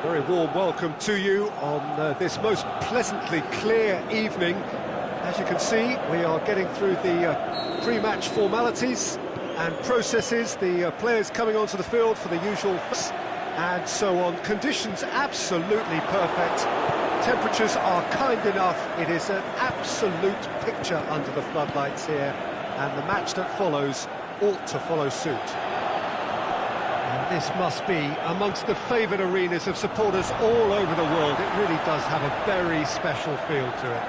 Very warm welcome to you on this most pleasantly clear evening. As you can see, we are getting through the pre-match formalities and processes, the players coming onto the field for the usual and so on. Conditions absolutely perfect. Temperatures are kind enough. It is an absolute picture under the floodlights here, and the match that follows ought to follow suit. This must be amongst the favoured arenas of supporters all over the world. It really does have a very special feel to it.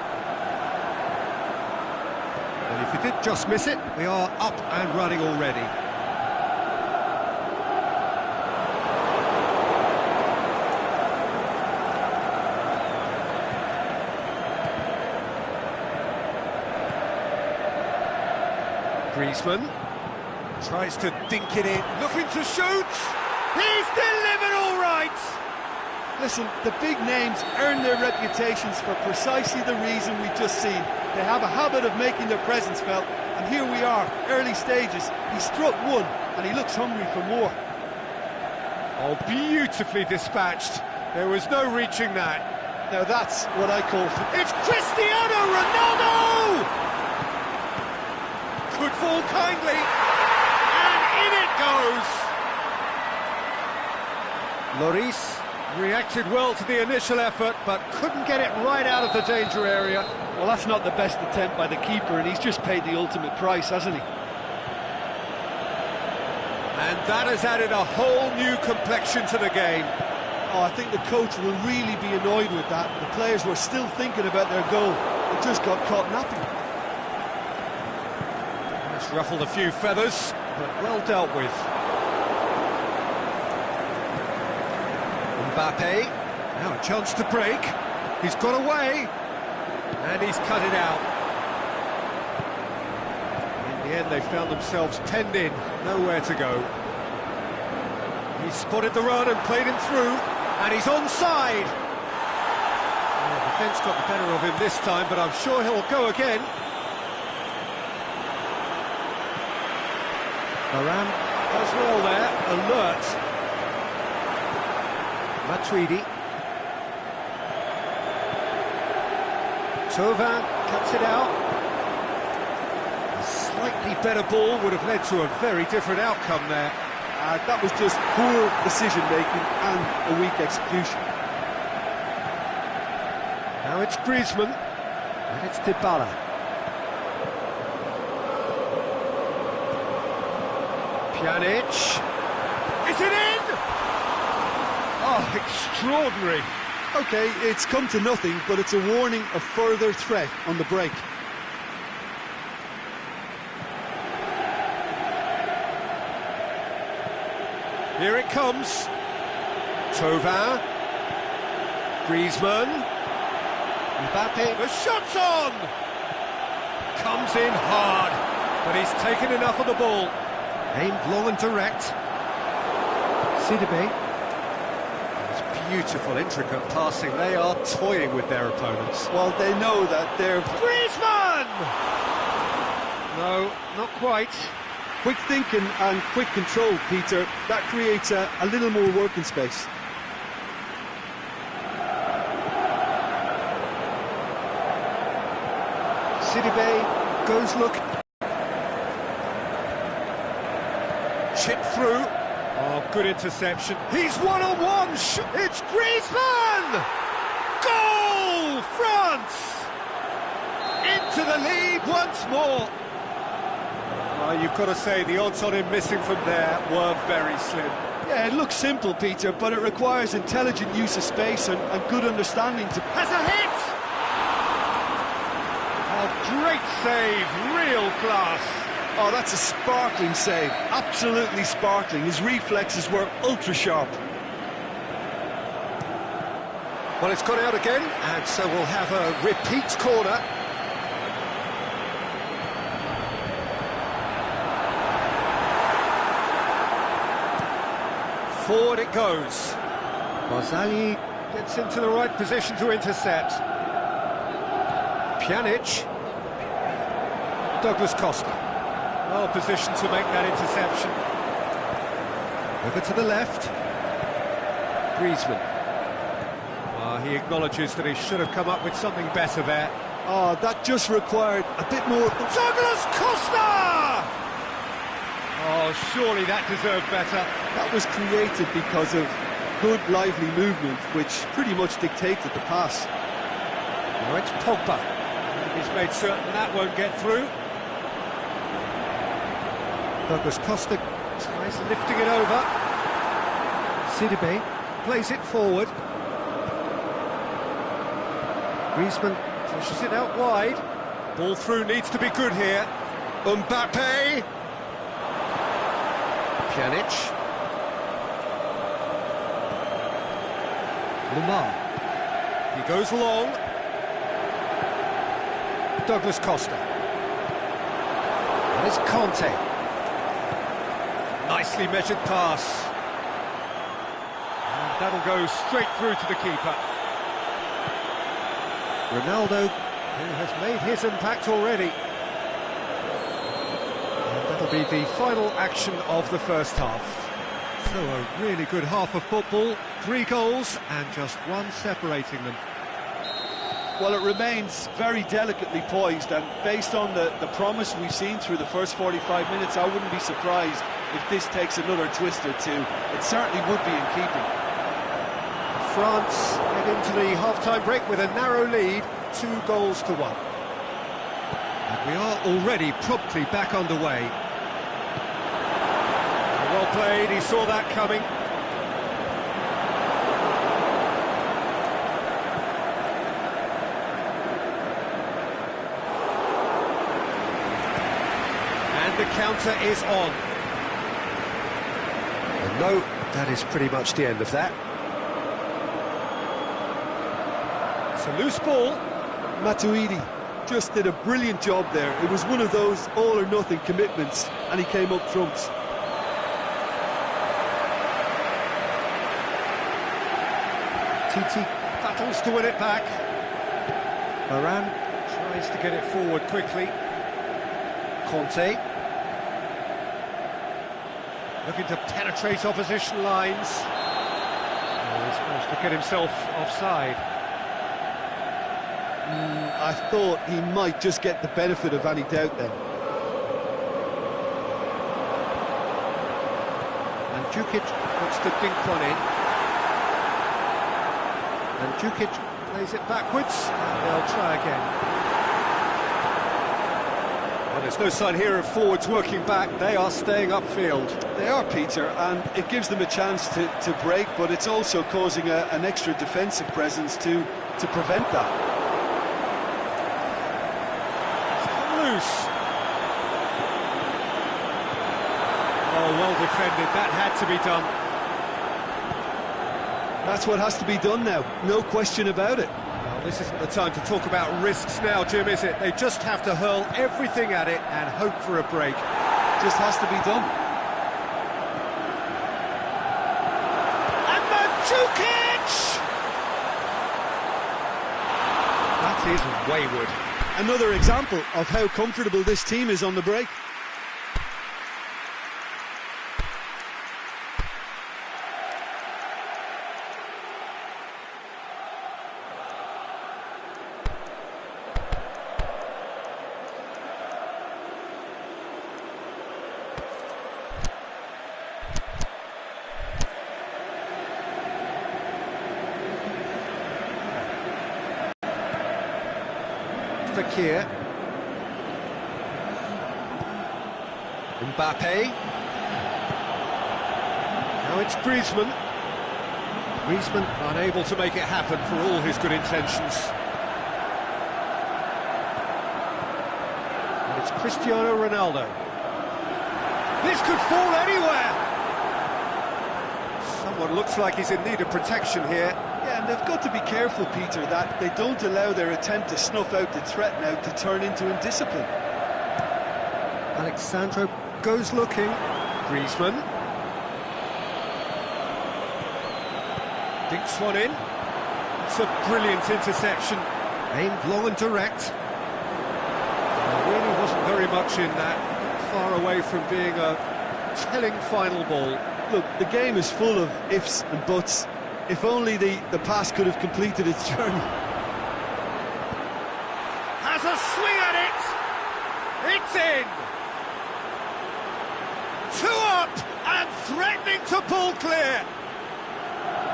And if you did just miss it, we are up and running already. Griezmann tries to dink it in, looking to shoot! He's delivered all right! Listen, the big names earn their reputations for precisely the reason we've just seen. They have a habit of making their presence felt, and here we are, early stages. He struck one, and he looks hungry for more. Oh, beautifully dispatched. There was no reaching that. Now that's what I call... It's Cristiano Ronaldo! Could fall kindly, and in it goes! Lloris reacted well to the initial effort, but couldn't get it right out of the danger area. Well, that's not the best attempt by the keeper, and he's just paid the ultimate price, hasn't he? And that has added a whole new complexion to the game. Oh, I think the coach will really be annoyed with that. The players were still thinking about their goal. It just got caught napping. It's ruffled a few feathers, but well dealt with. Mbappe, now a chance to break. He's got away, and he's cut it out. In the end, they found themselves penned in, nowhere to go. He spotted the run and played him through, and he's onside. Well, the defence got the better of him this time, but I'm sure he'll go again. Varane does well there, alert. Matuidi. Thauvin cuts it out. A slightly better ball would have led to a very different outcome there. That was just poor decision-making and a weak execution. Now it's Griezmann, and it's Dybala. Pjanic. Is it in? Oh, extraordinary. OK, it's come to nothing, but it's a warning of further threat on the break. Here it comes. Thauvin. Griezmann. Mbappe. The shot's on! Comes in hard, but he's taken enough of the ball. Aimed long and direct. Sidibe. Beautiful, intricate passing. They are toying with their opponents. Well, they know that they're... Griezmann! No, not quite. Quick thinking and quick control, Peter. That creates a little more working space. Sidibe goes look. Chip through. Oh, good interception. He's one-on-one. It's Griezmann! Goal! France! Into the lead once more. You've got to say, the odds on him missing from there were very slim. Yeah, it looks simple, Peter, but it requires intelligent use of space and good understanding to... Has a hit! Oh, great save, real class. Oh, that's a sparkling save, absolutely sparkling. His reflexes were ultra-sharp. Well, it's gone out again, and so we'll have a repeat corner. Forward it goes. Barzagli gets into the right position to intercept. Pjanic. Douglas Costa. Well positioned to make that interception. Over to the left. Griezmann. He acknowledges that he should have come up with something better there. Oh, that just required a bit more. Douglas Costa! Oh, surely that deserved better. That was created because of good, lively movement, which pretty much dictated the pass. Now it's Pogba. He's made certain that won't get through. Douglas Costa tries lifting it over. Sidibe plays it forward. Griezmann pushes it out wide. Ball through needs to be good here. Mbappe. Pjanic. Lamar. He goes long. Douglas Costa. That is Conte. Nicely measured pass. And that'll go straight through to the keeper. Ronaldo, who has made his impact already. And that'll be the final action of the first half. So a really good half of football, 3 goals and just one separating them. Well, it remains very delicately poised, and based on the promise we've seen through the first 45 minutes, I wouldn't be surprised if this takes another twist or two. It certainly would be in keeping. France head into the half-time break with a narrow lead, 2-1. And we are already promptly back underway. Well played, he saw that coming. And the counter is on. And no, that is pretty much the end of that. It's a loose ball. Matuidi just did a brilliant job there. It was one of those all-or-nothing commitments, and he came up trumps. Titi battles to win it back. Varane tries to get it forward quickly. Conte looking to penetrate opposition lines. Oh, he's managed to get himself offside. I thought he might just get the benefit of any doubt then. And Djukic looks to dink one in. And Djukic plays it backwards, and they'll try again. Well, there's no sign here of forwards working back, they are staying upfield. They are, Peter, and it gives them a chance to break, but it's also causing an extra defensive presence to prevent that. Loose. Oh, well defended, that had to be done. That's what has to be done now, no question about it. Well, this isn't the time to talk about risks now, Jim, is it? They just have to hurl everything at it and hope for a break. Just has to be done. And Mandzukic! That is wayward. Another example of how comfortable this team is on the break. Fakir. Mbappe. Now it's Griezmann. Griezmann unable to make it happen for all his good intentions. And it's Cristiano Ronaldo. This could fall anywhere! Someone looks like he's in need of protection here. Yeah, and they've got to be careful, Peter, that they don't allow their attempt to snuff out the threat now to turn into indiscipline. Alexandro goes looking. Griezmann. Dinks one in. It's a brilliant interception. Aimed long and direct. There really wasn't very much in that. Far away from being a telling final ball. Look, the game is full of ifs and buts. If only the pass could have completed its journey. Has a swing at it! It's in! 2 up and threatening to pull clear!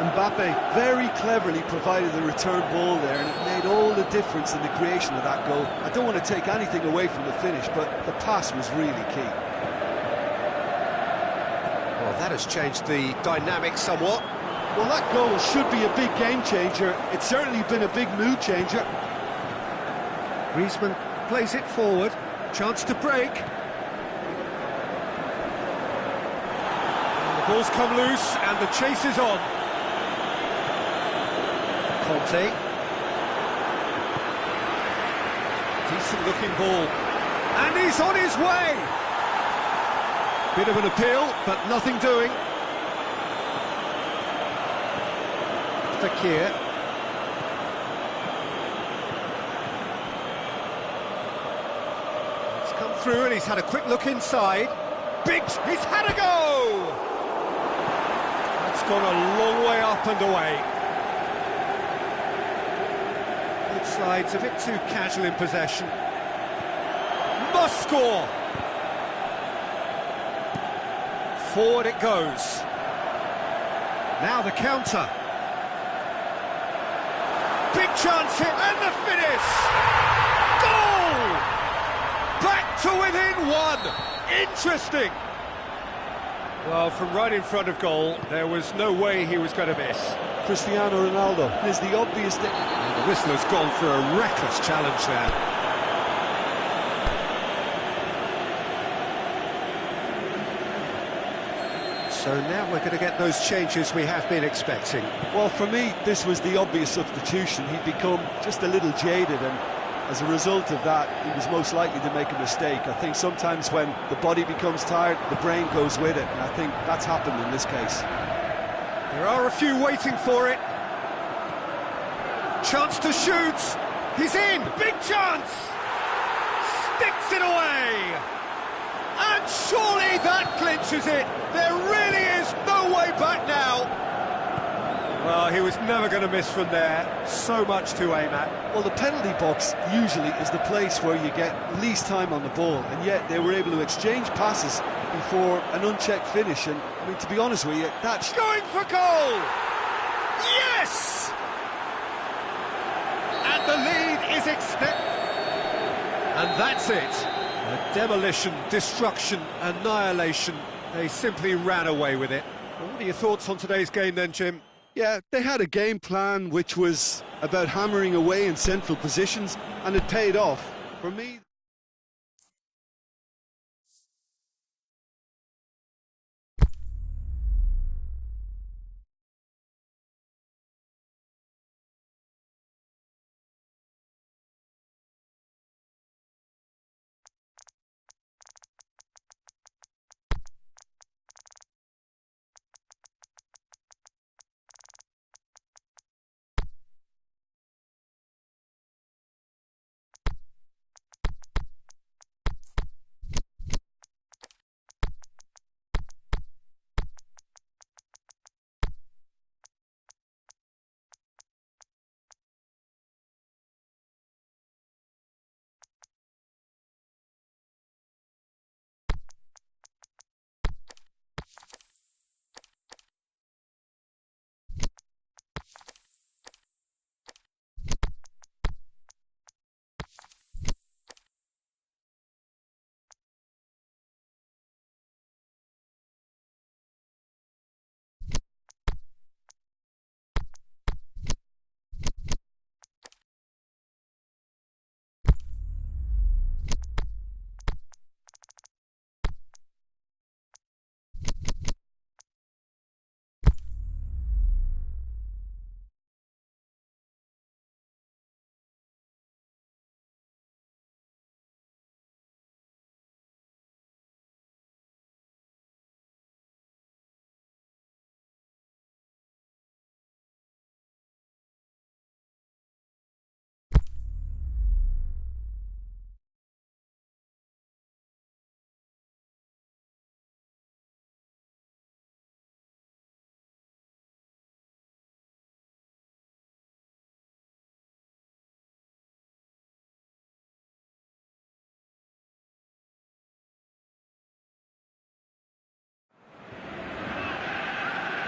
Mbappe very cleverly provided the return ball there, and it made all the difference in the creation of that goal. I don't want to take anything away from the finish, but the pass was really key. Well, that has changed the dynamic somewhat. Well, that goal should be a big game changer. It's certainly been a big mood changer. Griezmann plays it forward, chance to break. And the ball's come loose and the chase is on. Conte. Decent looking ball. And he's on his way! Bit of an appeal, but nothing doing. Fakir. It's come through and he's had a quick look inside. He's had a go! That's gone a long way up and away. Both sides a bit too casual in possession. Must score! Forward it goes. Now the counter. Big chance here, and the finish! Goal! Back to within 1. Interesting. Well, from right in front of goal, there was no way he was going to miss. Cristiano Ronaldo is the obvious thing. And the whistler's gone for a reckless challenge there. So now we're going to get those changes we have been expecting. Well, for me, this was the obvious substitution. He'd become just a little jaded, and as a result of that, he was most likely to make a mistake. I think sometimes when the body becomes tired, the brain goes with it, and I think that's happened in this case. There are a few waiting for it. Chance to shoot. He's in. Big chance. Sticks it away. And surely that clinches it. There really is no way back now. Well, he was never going to miss from there. So much to aim at. Well, the penalty box usually is the place where you get least time on the ball, and yet they were able to exchange passes before an unchecked finish. And I mean, to be honest with you, that's going for goal. Yes! And the lead is extended. And that's it. A demolition, destruction, annihilation. They simply ran away with it. Well, what are your thoughts on today's game then, Jim? Yeah, they had a game plan which was about hammering away in central positions, and it paid off. For me...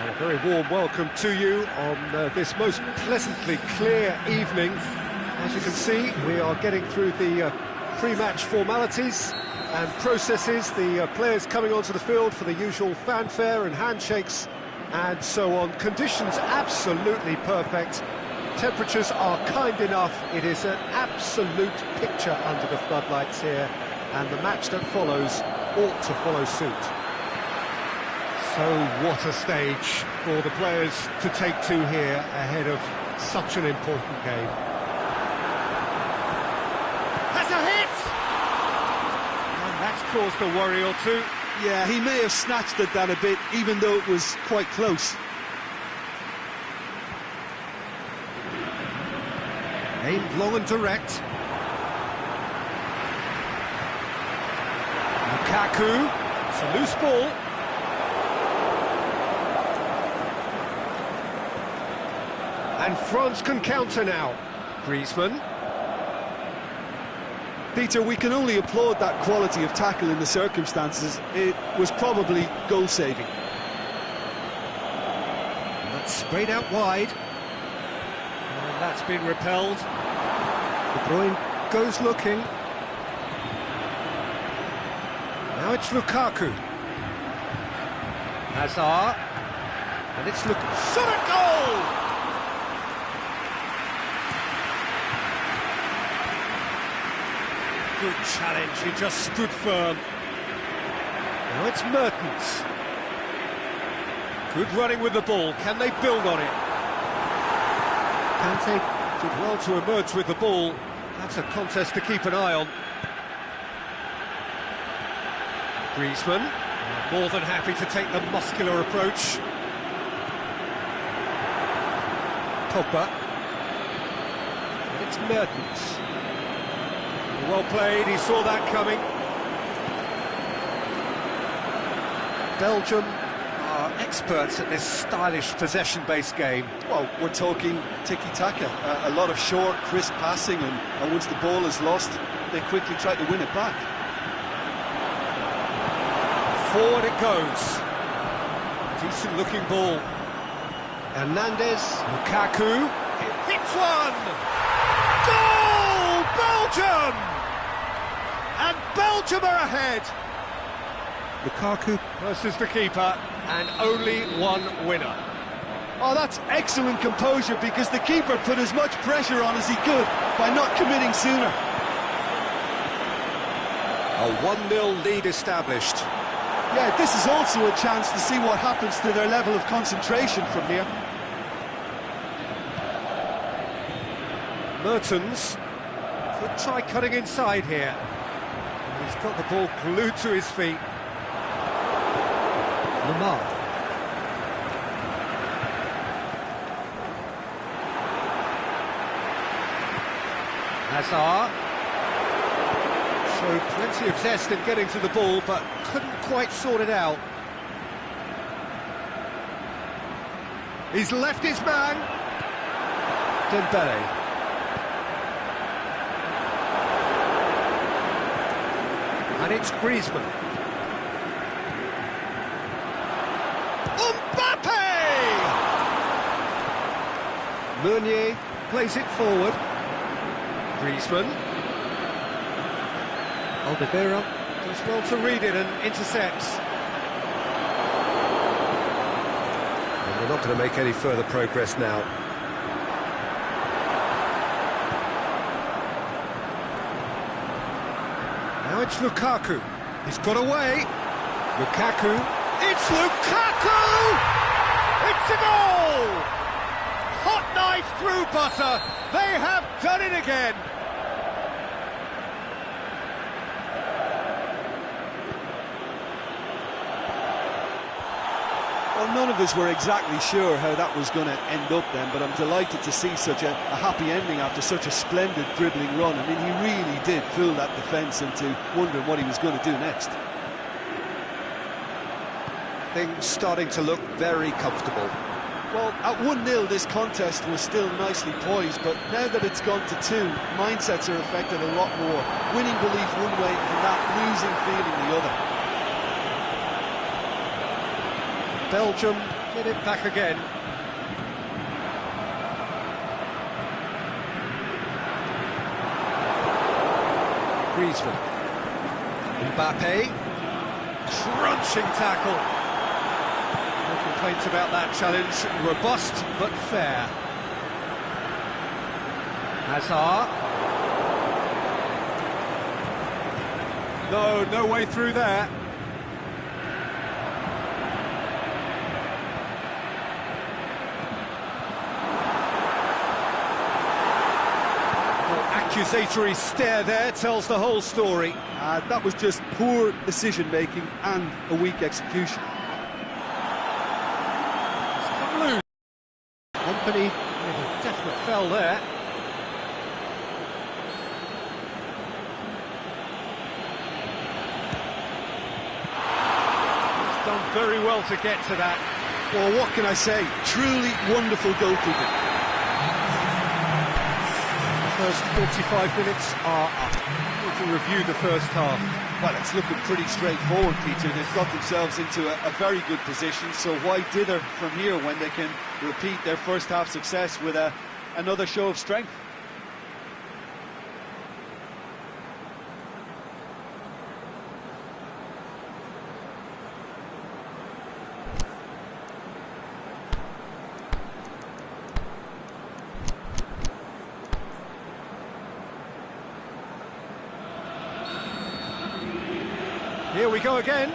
And a very warm welcome to you on this most pleasantly clear evening. As you can see, we are getting through the pre-match formalities and processes, the players coming onto the field for the usual fanfare and handshakes and so on. Conditions absolutely perfect. Temperatures are kind enough. It is an absolute picture under the floodlights here, and the match that follows ought to follow suit. So what a stage for the players to take to here ahead of such an important game. That's a hit! And that's caused a worry or two. Yeah, he may have snatched at that a bit, even though it was quite close. Aimed long and direct. Lukaku, it's a loose ball. And France can counter now. Griezmann. Peter, we can only applaud that quality of tackle in the circumstances. It was probably goal-saving. That's sprayed out wide. And that's been repelled. De Bruyne goes looking. Now it's Lukaku. Hazard. And it's Lukaku. Shot at goal! Good challenge, he just stood firm. Now it's Mertens. Good running with the ball, can they build on it? Kante did well to emerge with the ball. That's a contest to keep an eye on. Griezmann, more than happy to take the muscular approach. Pogba. And it's Mertens. Well played, he saw that coming. Belgium are experts at this stylish possession-based game. Well, we're talking tiki-taka, a lot of short, crisp passing, and once the ball is lost, they quickly try to win it back. Forward it goes. Decent-looking ball. Hernandez, Lukaku, it hits one! Goal! Belgium! And Belgium are ahead! Lukaku versus the keeper, and only one winner. Oh, that's excellent composure, because the keeper put as much pressure on as he could by not committing sooner. A 1-0 lead established. Yeah, this is also a chance to see what happens to their level of concentration from here. Mertens could try cutting inside here. He's got the ball glued to his feet. Lamar. Hazard. Showed plenty of zest in getting to the ball, but couldn't quite sort it out. He's left his man. Dembele. And it's Griezmann. Mbappe! Meunier plays it forward. Griezmann. Oliveira does well to read it and intercepts. And they're not going to make any further progress now. Now it's Lukaku. He's got away. Lukaku. It's Lukaku! It's a goal! Hot knife through butter. They have done it again. Well, none of us were exactly sure how that was going to end up then, but I'm delighted to see such a happy ending after such a splendid dribbling run. I mean, he really did fool that defence into wondering what he was going to do next. Things starting to look very comfortable. Well, at 1-0 this contest was still nicely poised, but now that it's gone to 2, mindsets are affected a lot more. Winning belief one way and that losing feeling the other. Belgium Get it back again. Griezmann. Mbappe. Crunching tackle. No complaints about that challenge. Robust but fair. Hazard. No way through there. Accusatory stare there tells the whole story. That was just poor decision-making and a weak execution. It's come loose. Company with a definite foul there. He's done very well to get to that. Well, what can I say? Truly wonderful goalkeeping. First 45 minutes are up. We'll review the first half. Well, it's looking pretty straightforward, Peter. They've got themselves into a very good position, so why dither from here when they can repeat their first half success with another show of strength? Here we go again.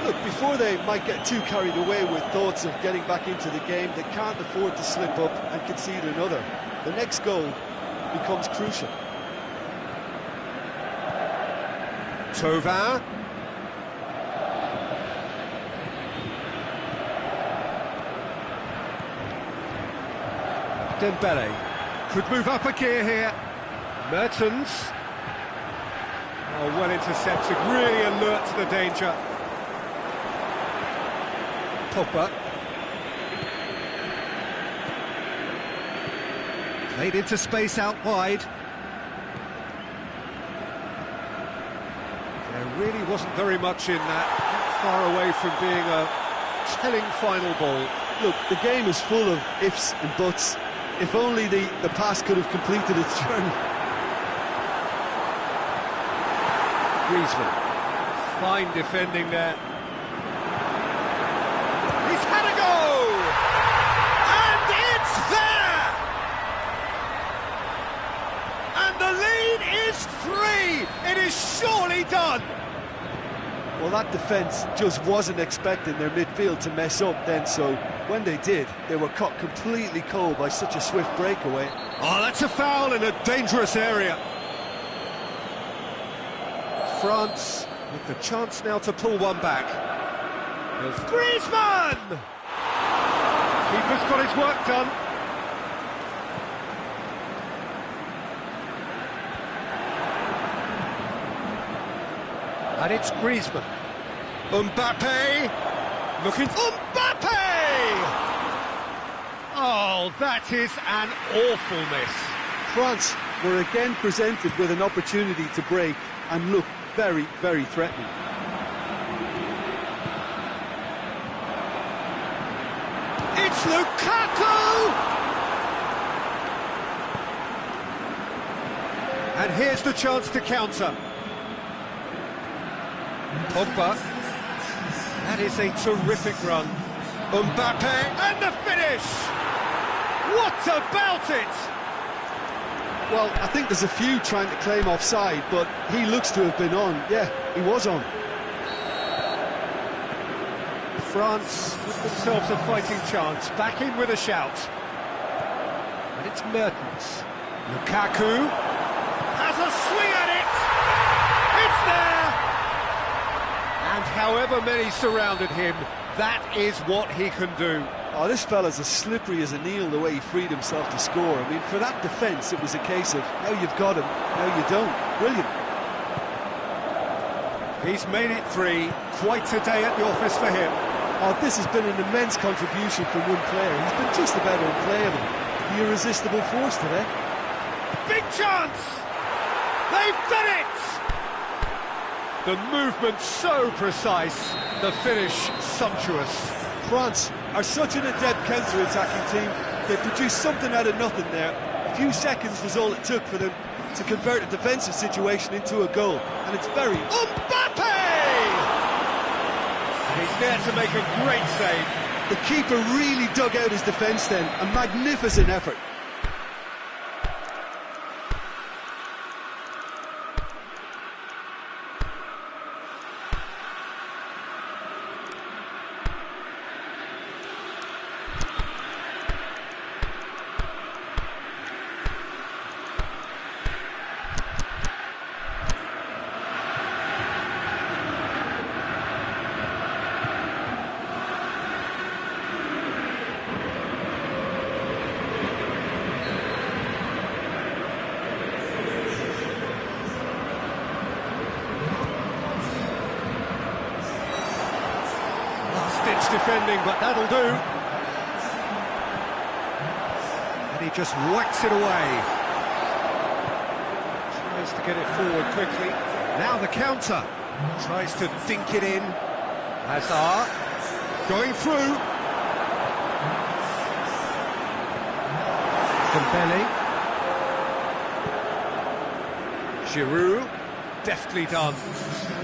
Look, before they might get too carried away with thoughts of getting back into the game, they can't afford to slip up and concede another. The next goal becomes crucial. Thauvin. Dembele could move up a gear here. Mertens. Oh, well intercepted, really alert to the danger. Pogba. Played into space out wide. There really wasn't very much in that. Not far away from being a telling final ball. Look, the game is full of ifs and buts. If only the pass could have completed its journey. Griezmann. Fine defending there. He's had a go! And it's there! And the lead is 3! It is surely done! Well, that defence just wasn't expecting their midfield to mess up then, so when they did, they were caught completely cold by such a swift breakaway. Oh, that's a foul in a dangerous area. France with the chance now to pull one back. Here's Griezmann! Keeper's got his work done. And it's Griezmann. Mbappe! Looking... Mbappe! Oh, that is an awful miss. France were again presented with an opportunity to break and look very, very threatening. It's Lukaku! And here's the chance to counter. Pogba. That is a terrific run. Mbappe, and the finish! What about it? Well, I think there's a few trying to claim offside, but he looks to have been on. Yeah, he was on. France with themselves a fighting chance, back in with a shout. And it's Mertens. Lukaku has a swing at it! It's there! And however many surrounded him, that is what he can do. Oh, this fella's as slippery as a needle the way he freed himself to score. I mean, for that defence, it was a case of, now you've got him, now you don't. Brilliant. He's made it 3. Quite a day at the office for him. Oh, this has been an immense contribution from one player. He's been just about unplayable. The irresistible force today. Big chance! They've done it! The movement so precise, the finish sumptuous. France are such an adept counter-attacking team. They produced something out of nothing there. A few seconds was all it took for them to convert a defensive situation into a goal. And it's very... Mbappe! He's there to make a great save. The keeper really dug out his defence then. A magnificent effort. Defending, but that'll do. And he just whacks it away. Tries to get it forward quickly. Now the counter. Tries to dink it in. Hazard going through. Dembele. Giroud. Deftly done.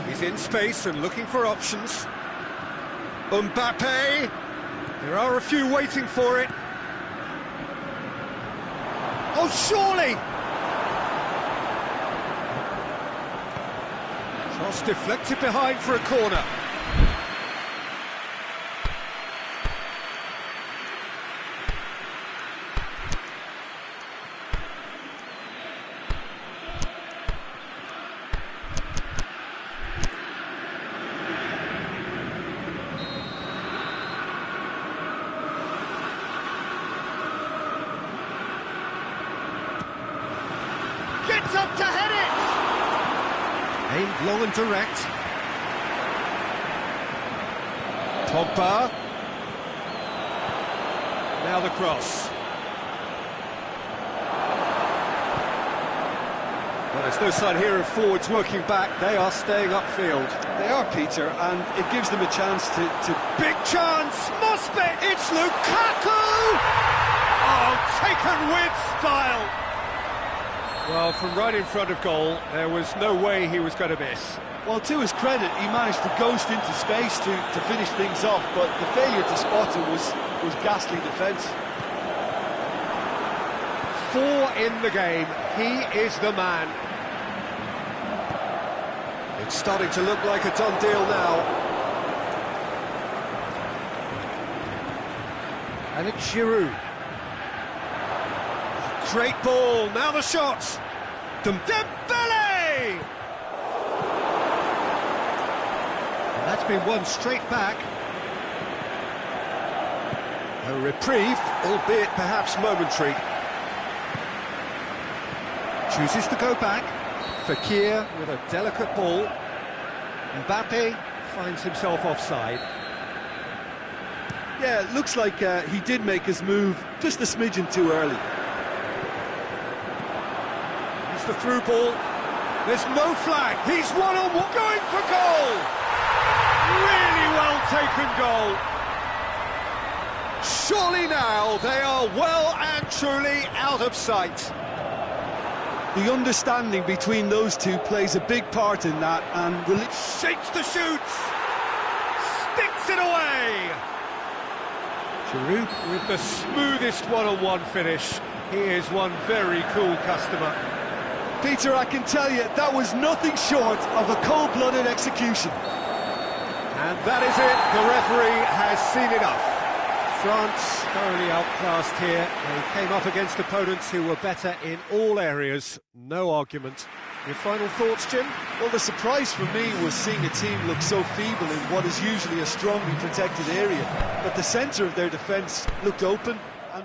He's in space and looking for options. Mbappe, there are a few waiting for it. Oh, surely! Cross deflected behind for a corner. Gets up to head it! Aimed long and direct. Pogba. Now the cross. Well, there's no sign here of forwards working back. They are staying upfield. They are, Peter, and it gives them a chance to... Big chance! Must be! It's Lukaku! Oh, taken with style! Well, from right in front of goal, there was no way he was going to miss. Well, to his credit, he managed to ghost into space to finish things off, but the failure to spot it was ghastly defence. 4 in the game. He is the man. It's starting to look like a done deal now. And it's Giroud. Great ball, now the shots. Dembele! And that's been won straight back. A reprieve, albeit perhaps momentary. Chooses to go back. Fekir with a delicate ball. Mbappe finds himself offside. Yeah, it looks like he did make his move just a smidgen too early. It's the through ball. There's no flag. He's one-on-one going for goal. Really well taken goal. Surely now they are well and truly out of sight. The understanding between those two plays a big part in that, and shakes the shoots, sticks it away. Giroud with the smoothest one-on-one finish. He is one very cool customer. Peter, I can tell you, that was nothing short of a cold-blooded execution. And that is it, the referee has seen enough. France thoroughly outclassed here. They came up against opponents who were better in all areas, no argument. Your final thoughts, Jim? Well, the surprise for me was seeing a team look so feeble in what is usually a strongly protected area. But the centre of their defence looked open and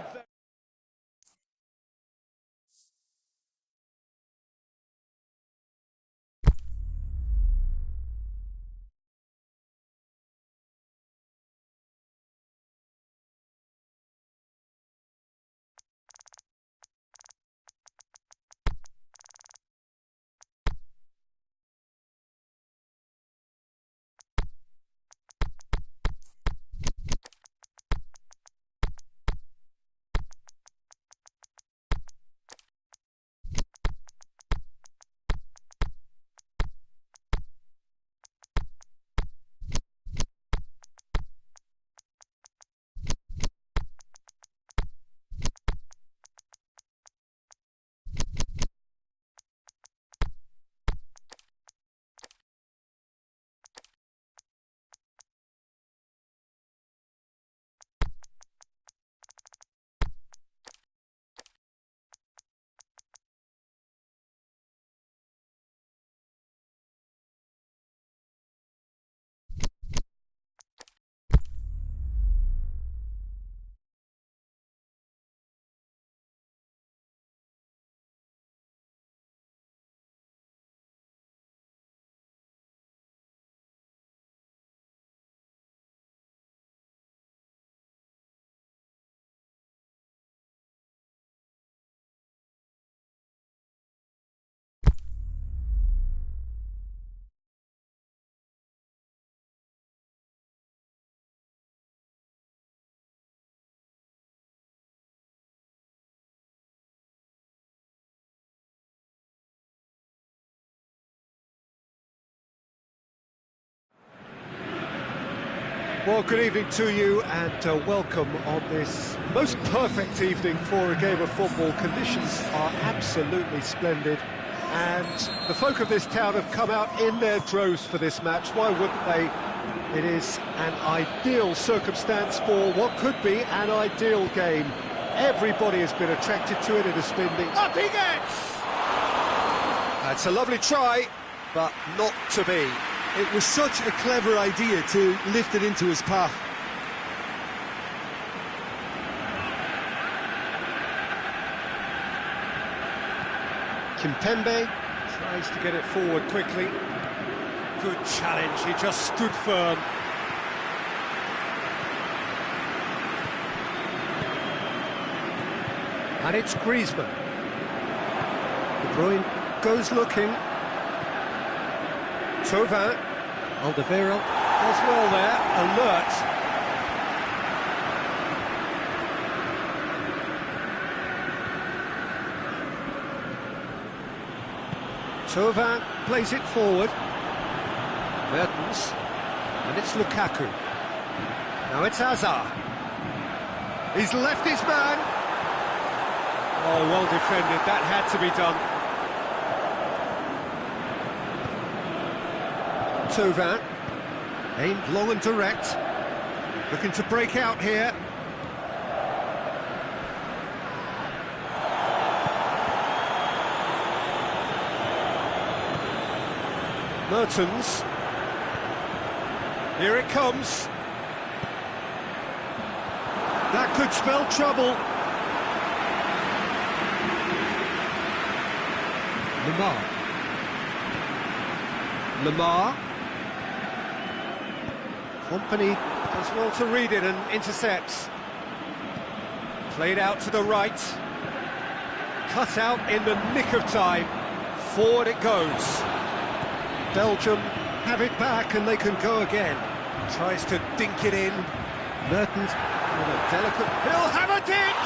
Well, good evening to you and welcome on this most perfect evening for a game of football. Conditions are absolutely splendid and the folk of this town have come out in their droves for this match. Why wouldn't they? It is an ideal circumstance for what could be an ideal game. Everybody has been attracted to it. It has been the... Up he gets! That's a lovely try, but not to be. It was such a clever idea to lift it into his path. Kimpembe tries to get it forward quickly. Good challenge, he just stood firm. And it's Griezmann. De Bruyne goes looking. Thauvin, Alderweireld does well there, alert. Thauvin plays it forward. Mertens, and it's Lukaku. Now it's Hazard. He's left his man. Oh, well defended, that had to be done. Thauvin, aimed long and direct, looking to break out here. Mertens, here it comes. That could spell trouble. Lamar. Company does well to read it and intercepts. Played out to the right. Cut out in the nick of time. Forward it goes. Belgium have it back and they can go again. Tries to dink it in. Mertens with a delicate... He'll have a dink!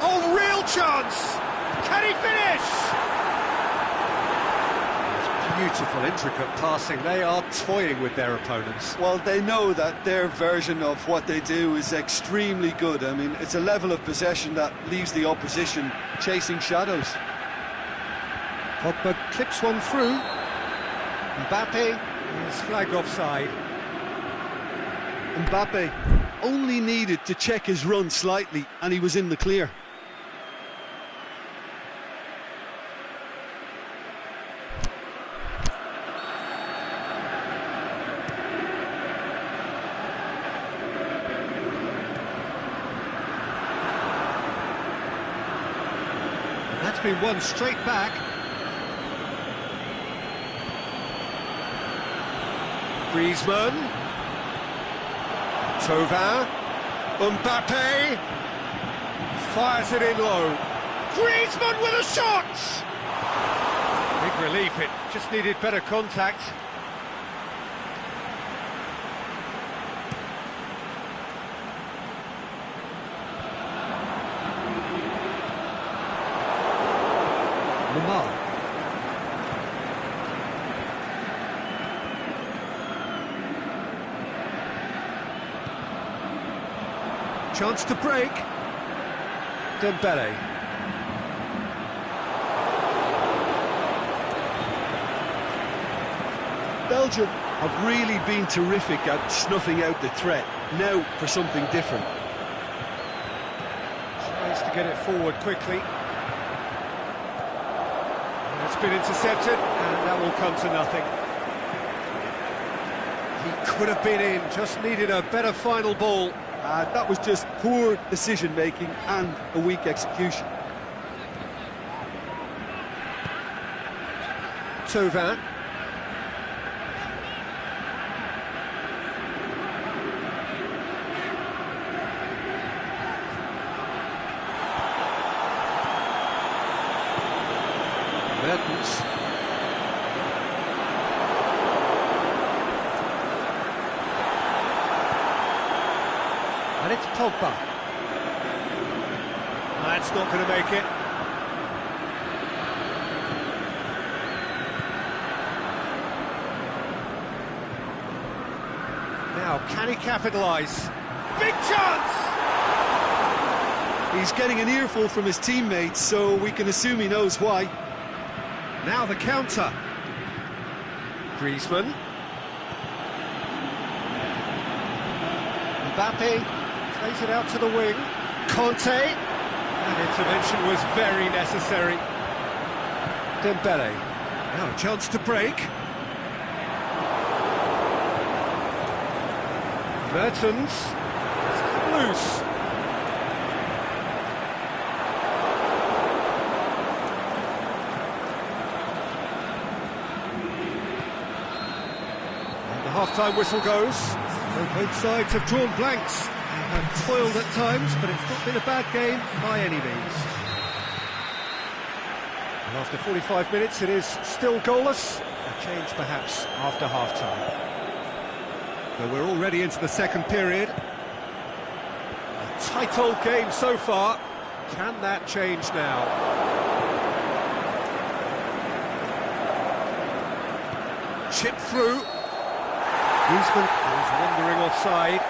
Oh, real chance! Can he finish? Beautiful, intricate passing. They are toying with their opponents. Well, they know that their version of what they do is extremely good. I mean, it's a level of possession that leaves the opposition chasing shadows. Pogba clips one through. Mbappe is flagged offside. Mbappe only needed to check his run slightly and he was in the clear. That's been won straight back. Griezmann. Thauvin. Mbappe. Fires it in low. Griezmann with a shot! Big relief, it just needed better contact. Lamar. Chance to break. Dembele. Belgium have really been terrific at snuffing out the threat. Now for something different. Tries to get it forward quickly. It's been intercepted, and that will come to nothing. He could have been in, just needed a better final ball. That was just poor decision-making and a weak execution. Thauvin. Mertens. And it's Pogba. That's not going to make it. Now, can he capitalise? Big chance! He's getting an earful from his teammates, so we can assume he knows why. Now the counter. Griezmann. Mbappe plays it out to the wing. Conte. That intervention was very necessary. Dembele. Now a chance to break. Mertens. It's loose. And the half-time whistle goes. Both sides have drawn blanks. They have toiled at times, but it's not been a bad game by any means. And after 45 minutes, it is still goalless. A change perhaps after half-time. So we're already into the second period. A tight old game so far. Can that change now? Chip through. Griezmann is wandering offside.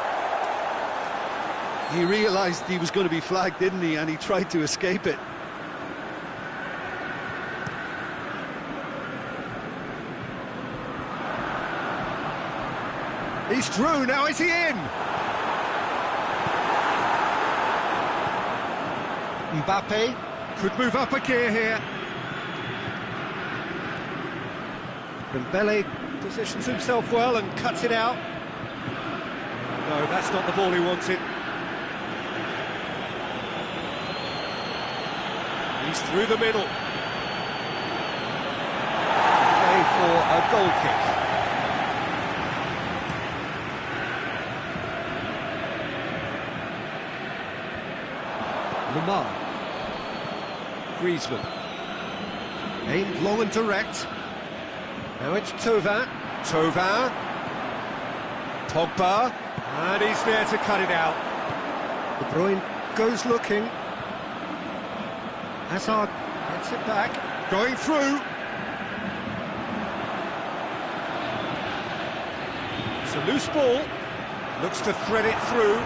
He realised he was going to be flagged, didn't he? And he tried to escape it. He's through, now is he in? Mbappe could move up a gear here. Dembele positions himself well and cuts it out. No, that's not the ball he wanted. He's through the middle. Play for a goal kick. Lamar. Griezmann. Aimed long and direct. Now it's Thauvin. Thauvin. Pogba. And he's there to cut it out. De Bruyne goes looking. Hazard gets it back. Going through. It's a loose ball. Looks to thread it through.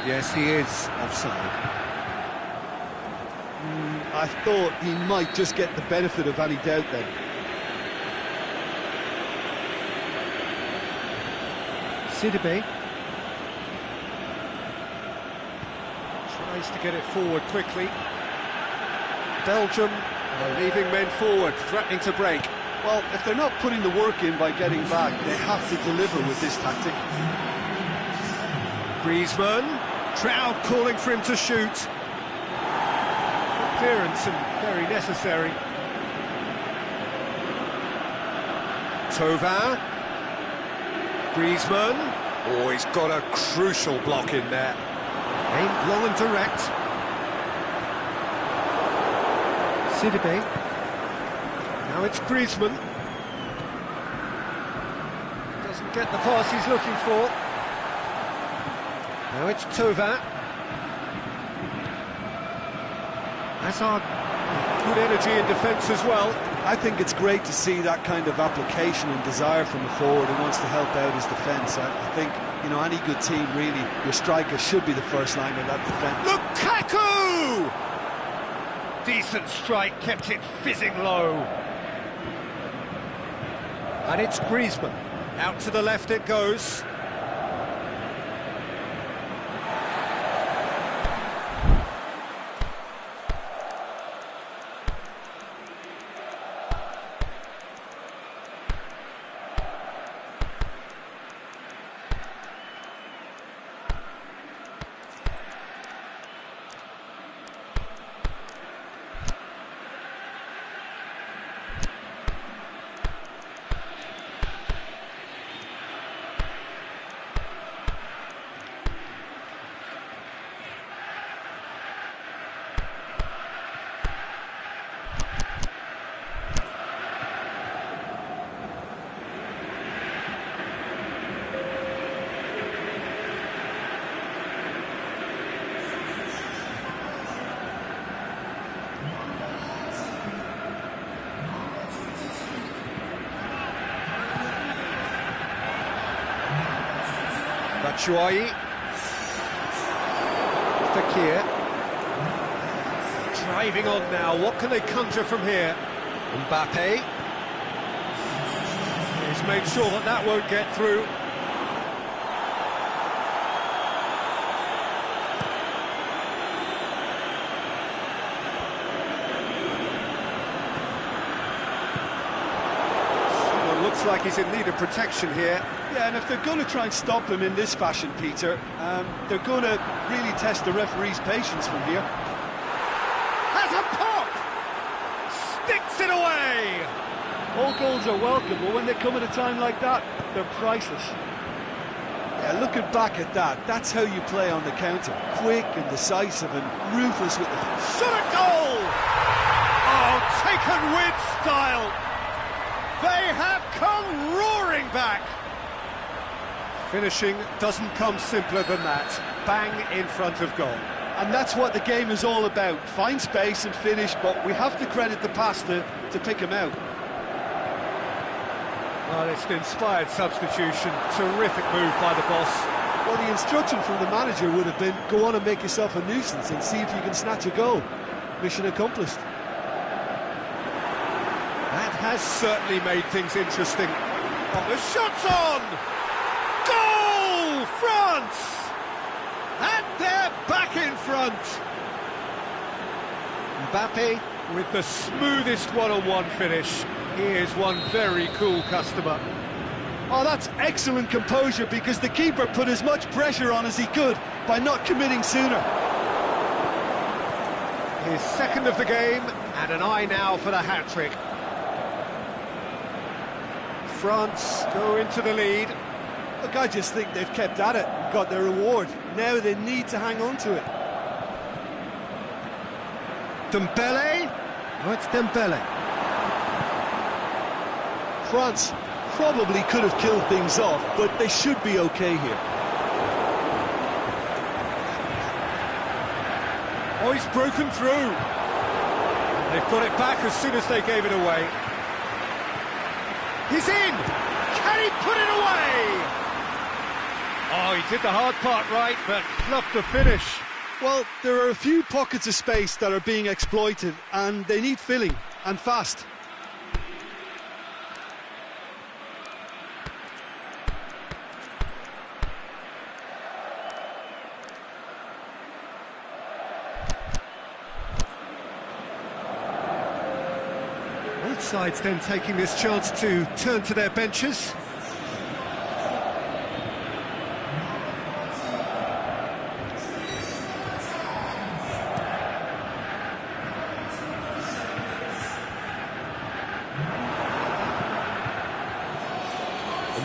Yes, he is offside. I thought he might just get the benefit of any doubt then. Sidibe tries to get it forward quickly. Belgium are leaving men forward, threatening to break. Well, if they're not putting the work in by getting back, they have to deliver with this tactic. Griezmann, crowd calling for him to shoot. Clearance and very necessary. Thauvin. Griezmann. Oh, he's got a crucial block in there. Aimed long and direct. Sidibe. Now it's Griezmann. Doesn't get the pass he's looking for. Now it's Thauvin. Hazard, good energy in defence as well. I think it's great to see that kind of application and desire from a forward who wants to help out his defence. I think, you know, any good team, really, your striker should be the first line of that defence. Lukaku! Decent strike, kept it fizzing low. And it's Griezmann. Out to the left it goes. Batshuayi. Fekir. Driving on now, what can they conjure from here? Mbappe. He's made sure that that won't get through. Someone looks like he's in need of protection here. Yeah, and if they're going to try and stop him in this fashion, Peter, they're going to really test the referee's patience from here. Has a pop! Sticks it away! All goals are welcome, but when they come at a time like that, they're priceless. Yeah, looking back at that, that's how you play on the counter. Quick and decisive and ruthless with the... Shot a goal! Oh, taken with style! They have come roaring back! Finishing doesn't come simpler than that. Bang in front of goal. And that's what the game is all about. Find space and finish, but we have to credit the pass to pick him out. Well, it's an inspired substitution. Terrific move by the boss. Well, the instruction from the manager would have been, go on and make yourself a nuisance and see if you can snatch a goal. Mission accomplished. That has certainly made things interesting. Oh, the shot's on! Goal! France! And they're back in front. Mbappe with the smoothest one-on-one finish. He is one very cool customer. Oh, that's excellent composure because the keeper put as much pressure on as he could by not committing sooner. His second of the game, and an eye now for the hat-trick. France go into the lead. Look, I just think they've kept at it and got their reward. Now they need to hang on to it. Dembele? Oh, it's Dembele. France probably could have killed things off, but they should be okay here. Oh, he's broken through. They've got it back as soon as they gave it away. He's in! Can he put it away? Oh, he did the hard part right, but fluffed the finish. Well, there are a few pockets of space that are being exploited, and they need filling, and fast. Both sides then taking this chance to turn to their benches.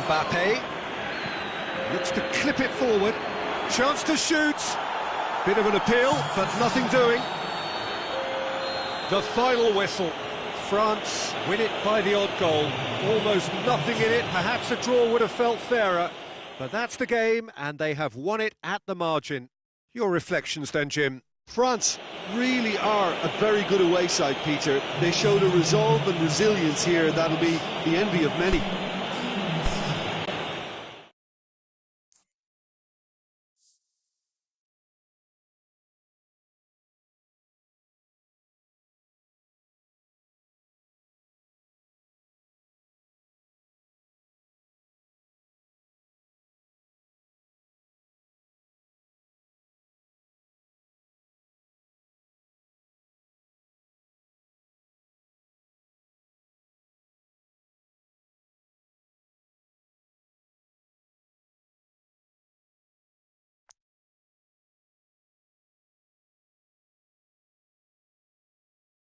Mbappe looks to clip it forward. Chance to shoot. Bit of an appeal, but nothing doing. The final whistle. France win it by the odd goal. Almost nothing in it. Perhaps a draw would have felt fairer. But that's the game, and they have won it at the margin. Your reflections then, Jim? France really are a very good away side, Peter. They showed a resolve and resilience here that'll be the envy of many.